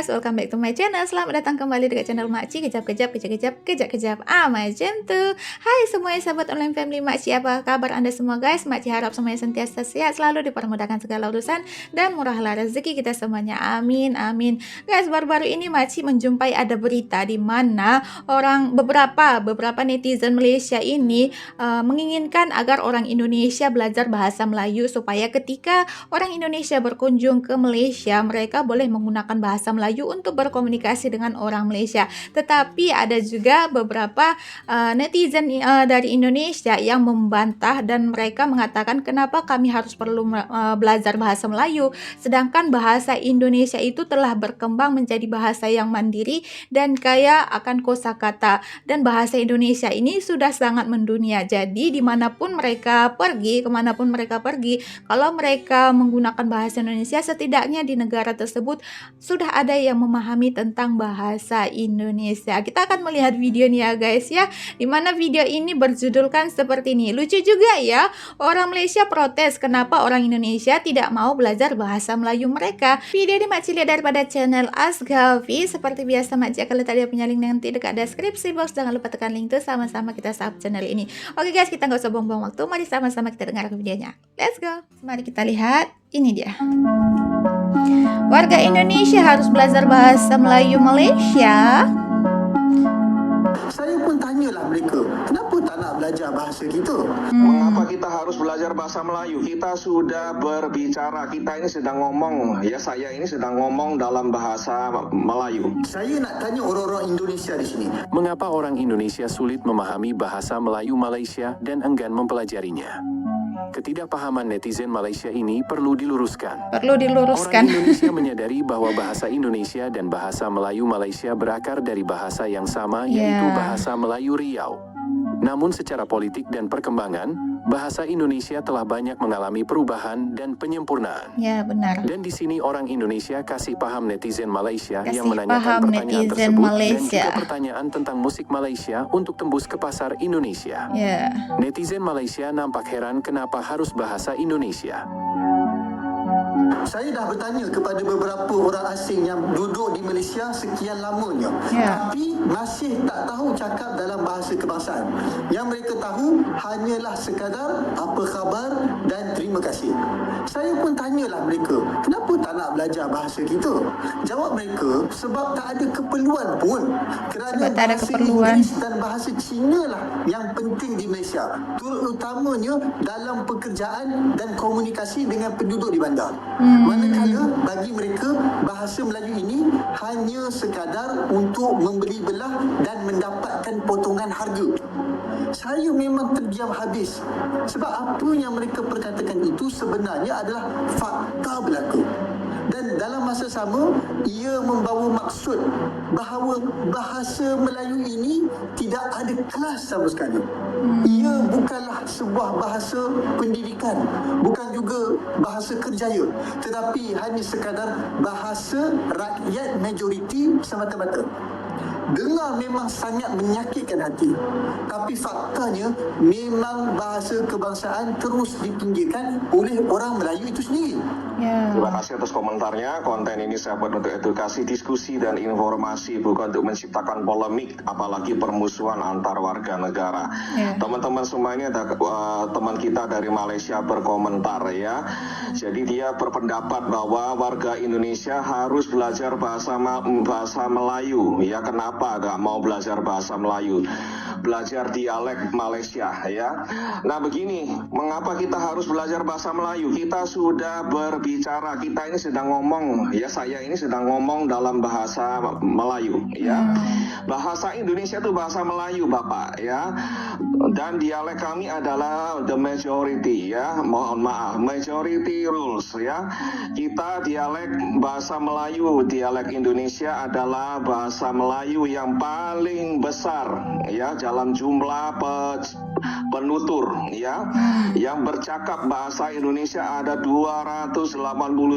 guys, welcome back to my channel. Selamat datang kembali dekat channel Makci. Kejap. Macam tu. Hai semuanya sahabat online family Makci, apa kabar anda semua guys? Makci harap semuanya sentiasa sehat, selalu dipermudahkan segala urusan dan murahlah rezeki kita semuanya. Amin. Guys, baru-baru ini Makci menjumpai ada berita di mana beberapa netizen Malaysia ini menginginkan agar orang Indonesia belajar bahasa Melayu supaya ketika orang Indonesia berkunjung ke Malaysia, mereka boleh menggunakan bahasa Melayu untuk berkomunikasi dengan orang Malaysia. Tetapi ada juga beberapa netizen dari Indonesia yang membantah dan mereka mengatakan kenapa kami harus perlu belajar bahasa Melayu, sedangkan bahasa Indonesia itu telah berkembang menjadi bahasa yang mandiri dan kaya akan kosakata, dan bahasa Indonesia ini sudah sangat mendunia. Jadi kemanapun mereka pergi, kalau mereka menggunakan bahasa Indonesia, setidaknya di negara tersebut sudah ada yang memahami tentang bahasa Indonesia. Kita akan melihat video nih ya guys ya, dimana video ini berjudulkan seperti ini. Lucu juga ya, orang Malaysia protes kenapa orang Indonesia tidak mau belajar bahasa Melayu mereka. Video ini Makci lihat daripada channel Asgavi. Seperti biasa Makci akan letak dia punya link nanti dekat deskripsi box. Jangan lupa tekan link itu, sama-sama kita sub channel ini. Oke guys, kita nggak usah buang-buang waktu, mari sama-sama kita dengar videonya. Let's go. Mari kita lihat, ini dia. Warga Indonesia harus belajar bahasa Melayu Malaysia. Saya pun tanyalah mereka, kenapa tak nak belajar bahasa kita? Mengapa kita harus belajar bahasa Melayu? Kita sudah berbicara, kita ini sedang ngomong, ya saya ini sedang ngomong dalam bahasa Melayu. Saya nak tanya orang-orang Indonesia di sini. Mengapa orang Indonesia sulit memahami bahasa Melayu Malaysia dan enggan mempelajarinya? Ketidakpahaman netizen Malaysia ini perlu diluruskan. Orang Indonesia menyadari bahwa bahasa Indonesia dan bahasa Melayu Malaysia berakar dari bahasa yang sama, yaitu bahasa Melayu Riau. Namun secara politik dan perkembangan, bahasa Indonesia telah banyak mengalami perubahan dan penyempurnaan. Ya, benar. Dan di sini orang Indonesia kasih paham netizen Malaysia yang menanyakan pertanyaan tersebut dan juga pertanyaan tentang musik Malaysia untuk tembus ke pasar Indonesia. Netizen Malaysia nampak heran kenapa harus bahasa Indonesia. Saya dah bertanya kepada beberapa orang asing yang duduk di Malaysia sekian lamanya, tapi masih tak tahu cakap dalam bahasa kebangsaan. Yang mereka tahu hanyalah sekadar apa khabar dan terima kasih. Saya pun tanyalah mereka, kenapa tak nak belajar bahasa kita? Jawab mereka, sebab tak ada keperluan pun. Kerana bahasa Inggeris dan bahasa Cina lah yang penting di Malaysia, terutamanya dalam pekerjaan dan komunikasi dengan penduduk di bandar. Manakala bagi mereka bahasa Melayu ini hanya sekadar untuk membeli belah dan mendapatkan potongan harga. Saya memang terdiam habis, sebab apa yang mereka perkatakan itu sebenarnya adalah fakta berlaku. Dan dalam masa sama, ia membawa maksud bahawa bahasa Melayu ini tidak ada kelas sama sekali. Ia bukanlah sebuah bahasa pendidikan, bukan juga bahasa kerjaya, tetapi hanya sekadar bahasa rakyat majoriti semata-mata. Dengar memang sangat menyakitkan hati, tapi faktanya memang bahasa kebangsaan terus dipinggirkan oleh orang Melayu itu sendiri. Terima kasih atas komentarnya. Konten ini saya buat untuk edukasi, diskusi, dan informasi, bukan untuk menciptakan polemik, apalagi permusuhan antar warga negara. Teman-teman semua ini ada teman kita dari Malaysia berkomentar ya. Jadi dia berpendapat bahwa warga Indonesia harus belajar bahasa Melayu. Ya, kenapa gak mau belajar bahasa Melayu? Belajar dialek Malaysia ya. Nah begini, mengapa kita harus belajar bahasa Melayu? Kita sudah berbicara, kita ini sedang ngomong, ya saya ini sedang ngomong dalam bahasa Melayu ya. Bahasa Indonesia itu bahasa Melayu Bapak ya. Dan dialek kami adalah the majority ya. Mohon maaf, majority rules ya. Kita dialek bahasa Melayu, dialek Indonesia adalah bahasa Melayu yang paling besar ya dalam jumlah penutur ya yang bercakap bahasa Indonesia ada 280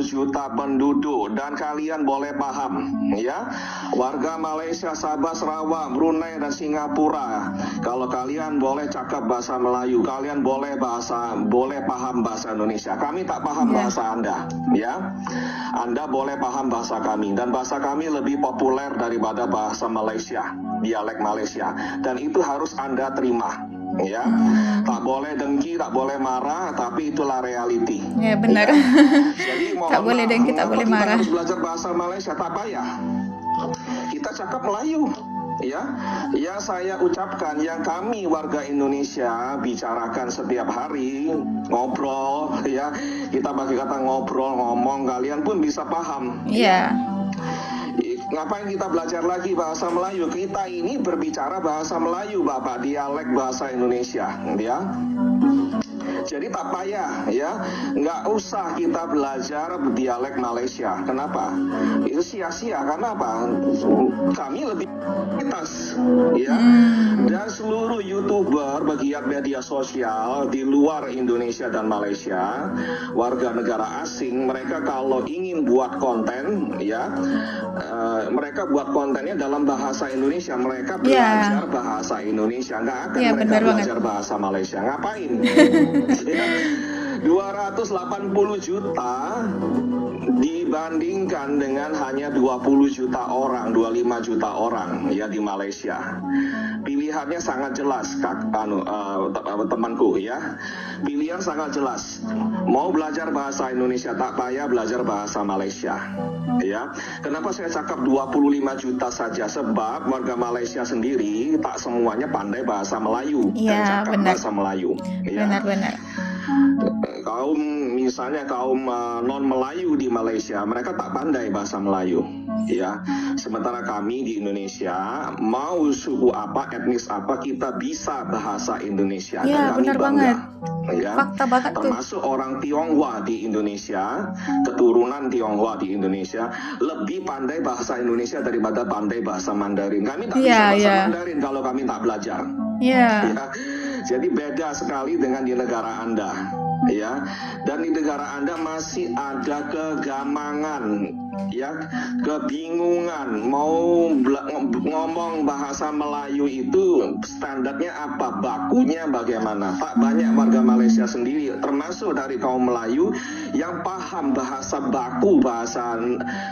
juta penduduk, dan kalian boleh paham ya, warga Malaysia, Sabah, Sarawak, Brunei dan Singapura, kalau kalian boleh cakap bahasa Melayu, kalian boleh paham bahasa Indonesia. Kami tak paham bahasa Anda ya. Anda boleh paham bahasa kami, dan bahasa kami lebih populer daripada bahasa Malaysia, dialek Malaysia, dan itu harus Anda terima ya. Tak boleh dengki, tak boleh marah, tapi itulah reality ya, benar ya. Jadi tak boleh dengki, tak boleh marah. Kita harus belajar bahasa Malaysia, tak payah kita cakap Melayu ya. Yang saya ucapkan, yang kami warga Indonesia bicarakan setiap hari, ngobrol ya, kita pakai kata ngobrol, ngomong, kalian pun bisa paham ya. Ngapain kita belajar lagi bahasa Melayu? Kita ini berbicara bahasa Melayu, Bapak, dialek bahasa Indonesia ya. Jadi tak payah ya, nggak usah kita belajar dialek Malaysia. Kenapa? Itu sia-sia. Kenapa? Kami lebih pintas ya. Dan seluruh YouTuber pegiat media sosial di luar Indonesia dan Malaysia, warga negara asing, mereka kalau ingin buat konten ya, mereka buat kontennya dalam bahasa Indonesia. Mereka belajar bahasa Indonesia, nggak akan mereka belajar bahasa Malaysia. Ngapain? 280 juta dibandingkan dengan hanya 20 juta orang, 25 juta orang ya di Malaysia. Pilihannya sangat jelas, temanku ya. Pilihan sangat jelas. Mau belajar bahasa Indonesia, tak payah belajar bahasa Malaysia. Ya, kenapa saya cakap 25 juta saja? Sebab warga Malaysia sendiri tak semuanya pandai bahasa Melayu dan cakap bahasa Melayu. Ya. Benar-benar. Misalnya kaum non Melayu di Malaysia, mereka tak pandai bahasa Melayu ya. Sementara kami di Indonesia, mau suku apa, etnis apa, kita bisa bahasa Indonesia dan kami bangga ya. Fakta banget tuh. Termasuk orang Tionghoa di Indonesia, keturunan Tionghoa di Indonesia lebih pandai bahasa Indonesia daripada pandai bahasa Mandarin. Kami tak bisa bahasa Mandarin kalau kami tak belajar ya. Jadi beda sekali dengan di negara Anda ya. Dan di negara Anda masih ada kegamangan ya, kebingungan mau ngomong bahasa Melayu itu standarnya apa, bakunya bagaimana. Tak banyak warga Malaysia sendiri, termasuk dari kaum Melayu, yang paham bahasa baku, bahasa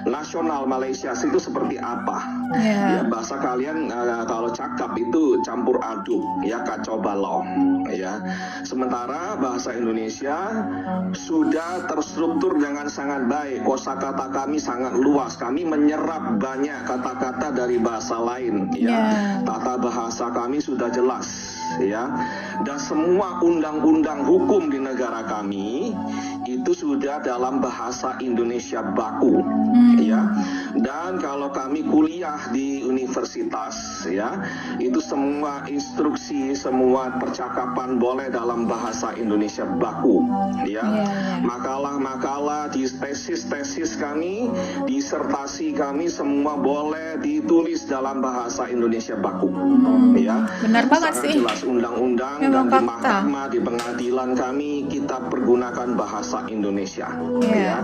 nasional Malaysia itu seperti apa ya. Bahasa kalian kalau cakap itu campur aduk ya, kacau balau ya. Sementara bahasa Indonesia sudah terstruktur dengan sangat baik, kosakata kami sangat luas, kami menyerap banyak kata-kata dari bahasa lain ya. Tata bahasa kami sudah jelas ya, dan semua undang-undang hukum di negara kami itu sudah dalam bahasa Indonesia baku ya. Dan kalau kami kuliah di universitas ya, itu semua instruksi, semua percakapan boleh dalam bahasa Indonesia baku ya. Makalah-makalah di tesis kami, disertasi kami, semua boleh ditulis dalam bahasa Indonesia baku ya. Benar banget sangat sih. Jelas undang-undang dan di mahkamah, di pengadilan kami, kita pergunakan bahasa Indonesia ya.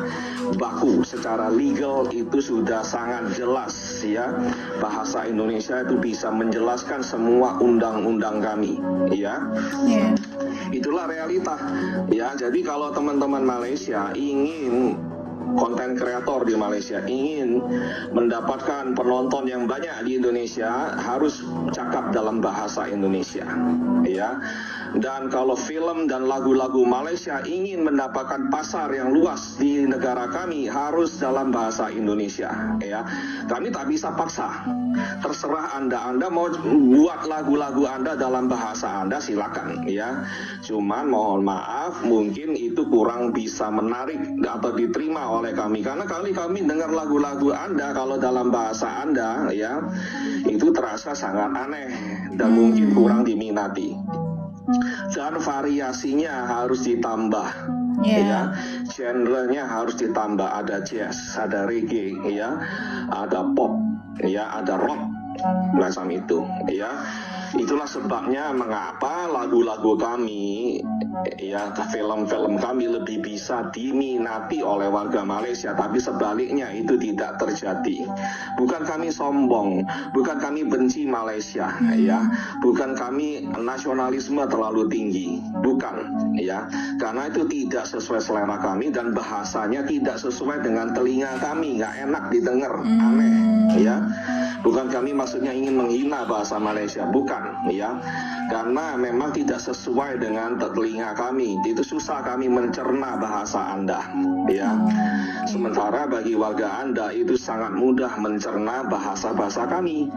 Baku secara legal itu sudah sangat jelas ya. Bahasa Indonesia itu bisa menjelaskan semua undang-undang kami ya. Itulah realita ya. Jadi kalau teman-teman Malaysia ingin, konten kreator di Malaysia ingin mendapatkan penonton yang banyak di Indonesia, harus cakap dalam bahasa Indonesia ya. Dan kalau film dan lagu-lagu Malaysia ingin mendapatkan pasar yang luas di negara kami, harus dalam bahasa Indonesia ya. Kami tak bisa paksa, terserah Anda mau buat lagu-lagu Anda dalam bahasa Anda, silakan ya. Cuman mohon maaf, mungkin itu kurang bisa menarik atau diterima oleh kami, karena kami dengar lagu-lagu Anda kalau dalam bahasa Anda ya, itu terasa sangat aneh dan mungkin kurang diminati. Dan variasinya harus ditambah ya, genre-nya harus ditambah, ada jazz, ada reggae ya, ada pop ya, ada rock macam itu, ya. Itulah sebabnya mengapa lagu-lagu kami, ya, film-film kami lebih bisa diminati oleh warga Malaysia, tapi sebaliknya itu tidak terjadi. Bukan kami sombong, bukan kami benci Malaysia, ya, bukan kami nasionalisme terlalu tinggi, bukan, ya, karena itu tidak sesuai selera kami dan bahasanya tidak sesuai dengan telinga kami, nggak enak didengar, aneh, ya. Bukan kami maksudnya ingin menghina bahasa Malaysia, bukan, ya, karena memang tidak sesuai dengan telinga kami. Itu susah kami mencerna bahasa Anda, ya. Sementara bagi warga Anda itu sangat mudah mencerna bahasa kami,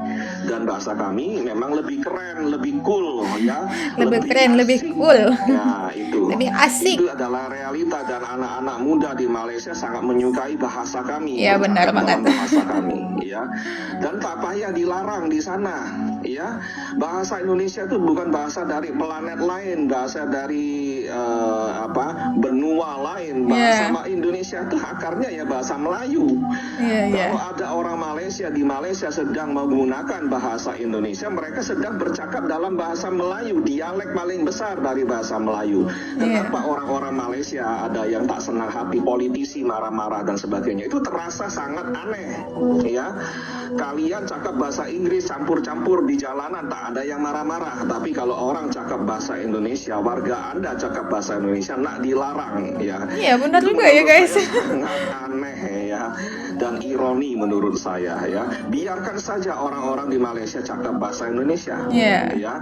dan bahasa kami memang lebih keren, lebih cool, ya. Lebih keren, lebih cool. Ya, itu. Lebih asik. Itu adalah realita dan anak-anak muda di Malaysia sangat menyukai bahasa kami. Ya, benar banget. Bahasa kami, ya. Dan tak payah dilarang di sana, ya. Bahasa Indonesia itu bukan bahasa dari planet lain, bahasa dari benua lain. Bahasa Indonesia itu akarnya ya bahasa Melayu. Kalau ada orang Malaysia di Malaysia sedang menggunakan bahasa Indonesia, mereka sedang bercakap dalam bahasa Melayu, dialek paling besar dari bahasa Melayu. Kenapa orang-orang Malaysia ada yang tak senang hati politisi marah-marah dan sebagainya? Itu terasa sangat aneh, ya. Kalian cakap bahasa Inggris campur-campur di jalanan tak ada yang marah-marah, tapi kalau orang cakap bahasa Indonesia, warga Anda cakap bahasa Indonesia nak dilarang, ya. Iya, benar juga ya, guys. Sangat aneh, ya, dan ironi menurut saya, ya. Biarkan saja orang-orang di Malaysia cakap bahasa Indonesia, ya.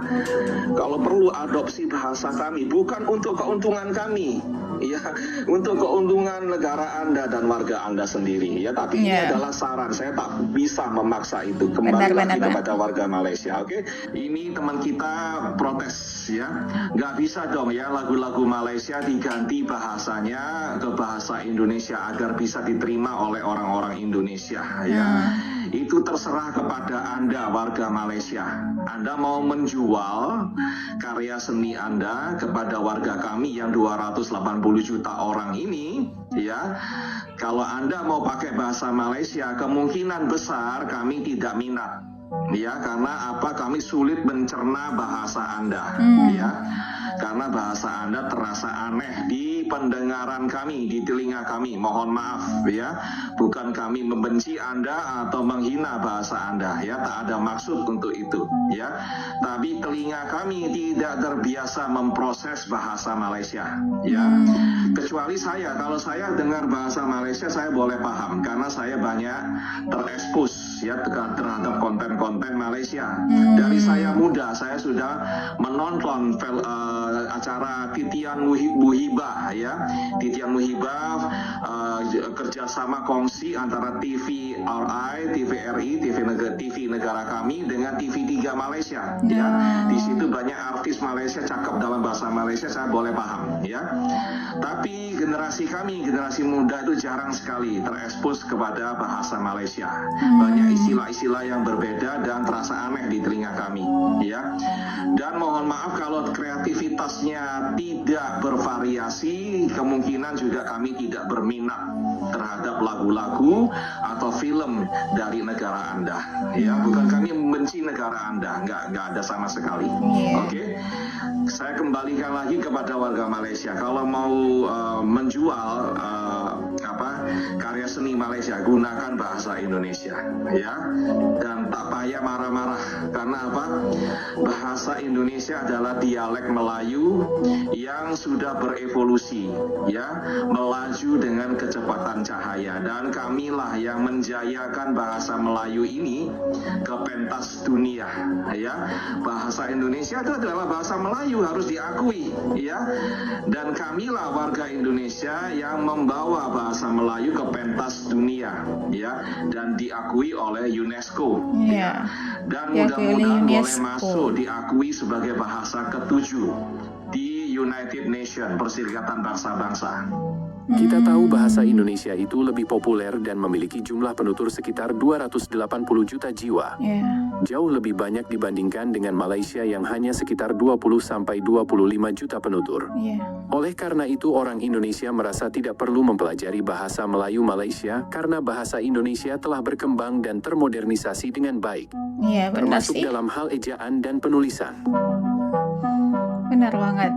Kalau perlu adopsi bahasa kami, bukan untuk keuntungan kami, ya, untuk keuntungan negara Anda dan warga Anda sendiri, ya. Tapi ini adalah saran, saya tak bisa memaksa itu. Kembali lagi kepada warga Malaysia, oke? Ini teman kita protes, ya, nggak bisa dong, ya, lagu-lagu Malaysia diganti bahasanya ke bahasa Indonesia agar bisa diterima oleh orang-orang Indonesia, ya. Itu terserah kepada Anda, warga Malaysia. Anda mau menjual karya seni Anda kepada warga kami yang 280 juta orang ini, ya. Kalau Anda mau pakai bahasa Malaysia, kemungkinan besar kami tidak minat, ya, karena apa? Kami sulit mencerna bahasa Anda, ya. Karena bahasa Anda terasa aneh di pendengaran kami, di telinga kami. Mohon maaf, ya. Bukan kami membenci Anda atau menghina bahasa Anda, ya. Tak ada maksud untuk itu, ya. Tapi telinga kami tidak terbiasa memproses bahasa Malaysia, ya. Kecuali saya, kalau saya dengar bahasa Malaysia saya boleh paham karena saya banyak terekspos, ya, terhadap konten-konten Malaysia. Dari saya muda saya sudah menonton acara Titian Muhibah, ya. Titian Muhibah kerjasama kongsi antara TVRI, TVRI, TV negara kami dengan TV3 Malaysia, ya. Di situ banyak artis Malaysia cakap dalam bahasa Malaysia, saya boleh paham, ya. Tapi generasi kami, generasi muda itu jarang sekali terekspos kepada bahasa Malaysia. Banyak istilah-istilah yang berbeda dan terasa aneh di telinga kami, ya. Dan mohon maaf kalau kreativitasnya tidak bervariasi, kemungkinan juga kami tidak berminat terhadap lagu-lagu atau film dari negara Anda, ya. Bukan kami membenci negara Anda, nggak ada sama sekali. Oke. Saya kembalikan lagi kepada warga Malaysia, kalau mau menjual karya seni Malaysia, gunakan bahasa Indonesia, ya, dan tak payah marah-marah karena apa? Bahasa Indonesia adalah dialek Melayu yang sudah berevolusi, ya, melaju dengan kecepatan cahaya, dan kamilah yang menjayakan bahasa Melayu ini ke pentas dunia, ya. Bahasa Indonesia itu adalah bahasa Melayu, harus diakui, ya, dan kamilah warga Indonesia yang membawa bahasa Melayu ke pentas dunia, ya, dan diakui oleh UNESCO, ya, dan mudah-mudahan boleh masuk diakui sebagai bahasa ke-7 di United Nations, Perserikatan Bangsa-Bangsa. Kita tahu bahasa Indonesia itu lebih populer dan memiliki jumlah penutur sekitar 280 juta jiwa. Jauh lebih banyak dibandingkan dengan Malaysia yang hanya sekitar 20-25 juta penutur. Oleh karena itu orang Indonesia merasa tidak perlu mempelajari bahasa Melayu Malaysia karena bahasa Indonesia telah berkembang dan termodernisasi dengan baik. Termasuk dalam hal ejaan dan penulisan. Benar banget.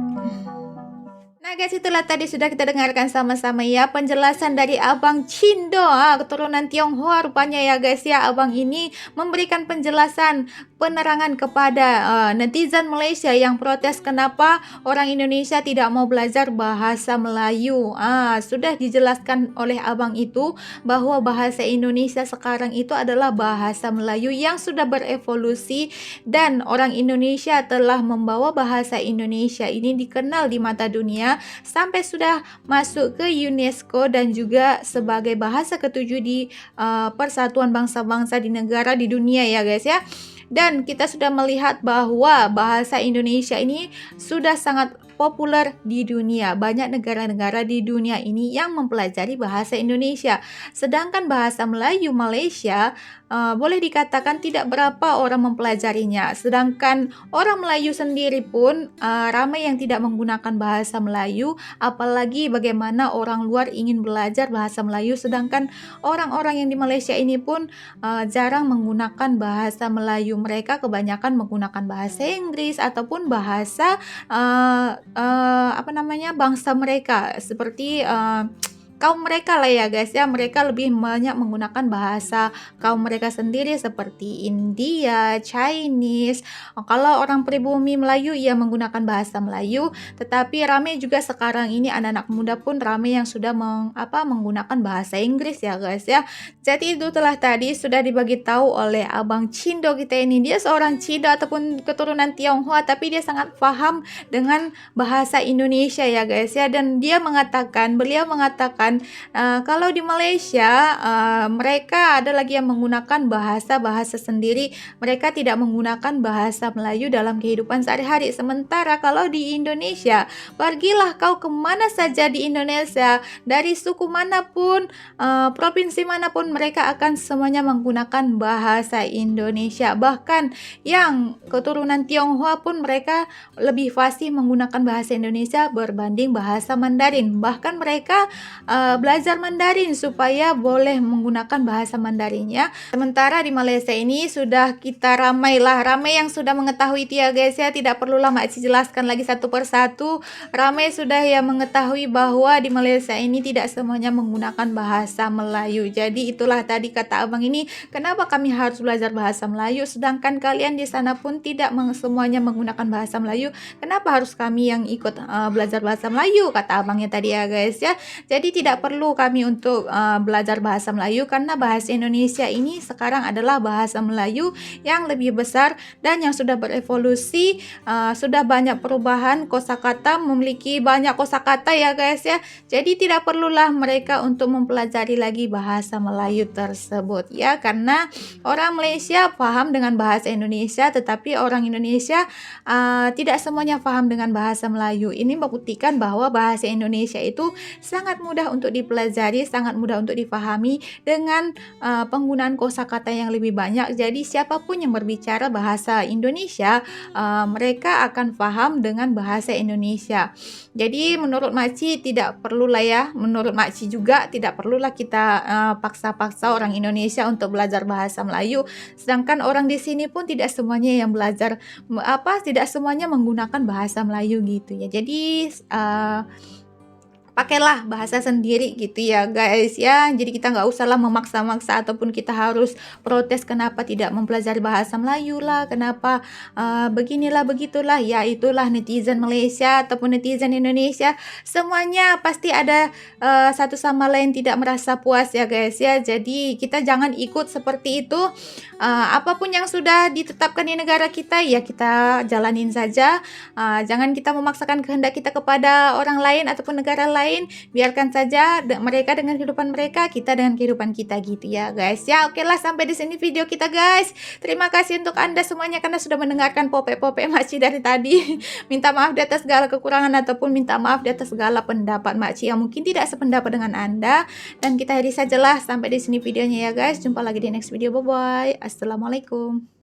Nah guys, itulah tadi sudah kita dengarkan sama-sama ya penjelasan dari Abang Cindo, keturunan Tionghoa rupanya ya guys ya. Abang ini memberikan penjelasan penerangan kepada netizen Malaysia yang protes kenapa orang Indonesia tidak mau belajar bahasa Melayu. Sudah dijelaskan oleh abang itu bahwa bahasa Indonesia sekarang itu adalah bahasa Melayu yang sudah berevolusi dan orang Indonesia telah membawa bahasa Indonesia ini dikenal di mata dunia sampai sudah masuk ke UNESCO dan juga sebagai bahasa ketujuh di Persatuan Bangsa-Bangsa di negara di dunia ya guys ya. Dan kita sudah melihat bahwa bahasa Indonesia ini sudah sangat populer di dunia. Banyak negara-negara di dunia ini yang mempelajari bahasa Indonesia. Sedangkan bahasa Melayu Malaysia boleh dikatakan tidak berapa orang mempelajarinya. Sedangkan orang Melayu sendiri pun ramai yang tidak menggunakan bahasa Melayu, apalagi bagaimana orang luar ingin belajar bahasa Melayu, sedangkan orang-orang yang di Malaysia ini pun jarang menggunakan bahasa Melayu. Mereka kebanyakan menggunakan bahasa Inggris ataupun bahasa bangsa mereka seperti kaum mereka lah ya guys ya. Mereka lebih banyak menggunakan bahasa kaum mereka sendiri seperti India, Chinese. Kalau orang pribumi Melayu ia menggunakan bahasa Melayu, tetapi ramai juga sekarang ini anak-anak muda pun ramai yang sudah menggunakan bahasa Inggris ya guys ya. Jadi itu telah tadi sudah dibagi tahu oleh Abang Cindo kita ini. Dia seorang Cindo ataupun keturunan Tionghoa, tapi dia sangat paham dengan bahasa Indonesia ya guys ya. Dan beliau mengatakan kalau di Malaysia mereka ada lagi yang menggunakan bahasa sendiri. Mereka tidak menggunakan bahasa Melayu dalam kehidupan sehari-hari. Sementara kalau di Indonesia, pergilah kau kemana saja di Indonesia, dari suku manapun, provinsi manapun, mereka akan semuanya menggunakan bahasa Indonesia. Bahkan yang keturunan Tionghoa pun mereka lebih fasih menggunakan bahasa Indonesia berbanding bahasa Mandarin. Bahkan mereka belajar Mandarin supaya boleh menggunakan bahasa Mandarinnya. Sementara di Malaysia ini sudah kita ramai yang sudah mengetahui itu ya guys ya. Tidak perlulah Makcik jelaskan lagi satu persatu. Ramai sudah yang mengetahui bahwa di Malaysia ini tidak semuanya menggunakan bahasa Melayu. Jadi itulah tadi kata abang ini, kenapa kami harus belajar bahasa Melayu sedangkan kalian di sana pun tidak semuanya menggunakan bahasa Melayu. Kenapa harus kami yang ikut belajar bahasa Melayu, kata abangnya tadi ya guys ya. Jadi tidak perlu kami untuk belajar bahasa Melayu karena bahasa Indonesia ini sekarang adalah bahasa Melayu yang lebih besar dan yang sudah berevolusi, sudah banyak perubahan kosakata, memiliki banyak kosakata ya guys ya. Jadi tidak perlulah mereka untuk mempelajari lagi bahasa Melayu tersebut ya, karena orang Malaysia paham dengan bahasa Indonesia tetapi orang Indonesia tidak semuanya paham dengan bahasa Melayu. Ini membuktikan bahwa bahasa Indonesia itu sangat mudah untuk dipelajari, sangat mudah untuk dipahami dengan penggunaan kosakata yang lebih banyak. Jadi siapapun yang berbicara bahasa Indonesia, mereka akan paham dengan bahasa Indonesia. Jadi menurut Makcik tidak perlulah ya, menurut Makcik juga tidak perlulah kita paksa-paksa orang Indonesia untuk belajar bahasa Melayu. Sedangkan orang di sini pun tidak semuanya yang belajar tidak semuanya menggunakan bahasa Melayu gitu ya. Jadi pakailah bahasa sendiri gitu ya guys ya. Jadi kita nggak usahlah memaksa-maksa ataupun kita harus protes kenapa tidak mempelajari bahasa Melayu lah, kenapa beginilah begitulah. Ya itulah netizen Malaysia ataupun netizen Indonesia, semuanya pasti ada satu sama lain tidak merasa puas ya guys ya. Jadi kita jangan ikut seperti itu. Apapun yang sudah ditetapkan di negara kita ya kita jalanin saja. Jangan kita memaksakan kehendak kita kepada orang lain ataupun negara lain. lain. Biarkan saja mereka dengan kehidupan mereka, kita dengan kehidupan kita gitu ya guys. Ya oke lah, sampai di sini video kita guys. Terima kasih untuk Anda semuanya karena sudah mendengarkan popek-popek makci dari tadi. Minta maaf di atas segala kekurangan ataupun minta maaf di atas segala pendapat makci yang mungkin tidak sependapat dengan Anda. Dan kita akhiri sajalah sampai di sini videonya ya guys. Jumpa lagi di next video. Bye bye. Assalamualaikum.